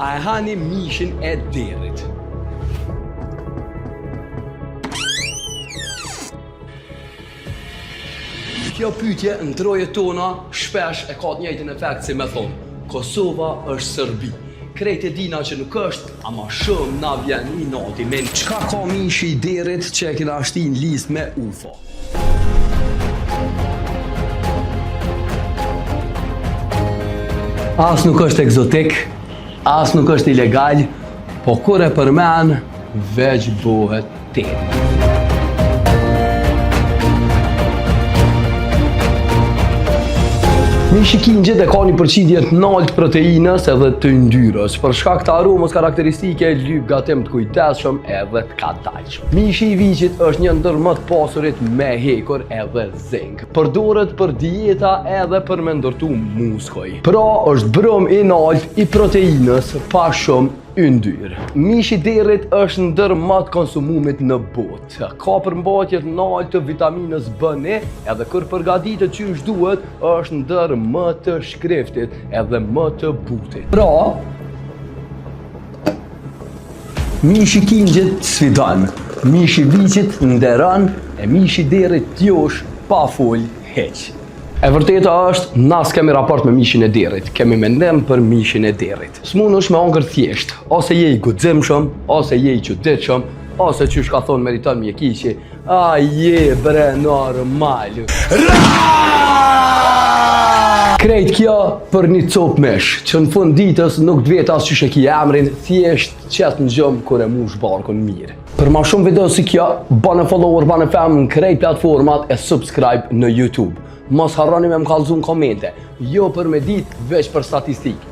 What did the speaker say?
A e hani mishin e derit? Kjo pyetje në trojet tona shpesh e ka të njëjtin efekt si me thonë Kosova është Serbi. Krejt e dina që nuk është, ama shumë na vjen i nati men çka ka mishi i derit që e kena shti në listë me UFO. As nuk është egzotik, as nuk është ilegal, po kur e përmen, veç bëhet temë. Mishi kingjit e ka një përqindje të lartë proteinës edhe të yndyrës, për shkak të aromës karakteristike lyp gatim të kujdesshëm edhe të kadalshëm. Mishi i viçit është një ndër më të pasurit me hekur edhe zink. Përdoret për dieta edhe për me ndërtu muskoj. Pra është brum i lartë i proteinës pa shumë yndyrë. Mishi i derit është ndër më të konsumumit në botë. Ka përmbajtje të lartë të vitaminës B1 edhe kur përgatitet qysh duhet, është ndër më të shkreftit edhe më të butit. Pra, mishi kingjit sfidon, mishi viçit nderon e mishi i derit t'josh pa fol heq. E vërteta është, na s'kemi raport me mishin e derit, kemi mendim për mishin e derit. S'munësh me hongër thjesht, ose je i guximshëm, ose je i çuditshëm, ose qysh ka thonë meriton mjekiqi, a je bre normal. Krejt kjo për një copë mish, që në fund ditës nuk t'vet as qysh e ki emrin, thjesht qet në gjumë kur e mush barkun mirë. Për ma shumë video si kjo, bane follower, bane fam në krejt platformat e subscribe në YouTube. Mos harroni me më kallëzu në komente, jo për me ditë, veç për statistikë.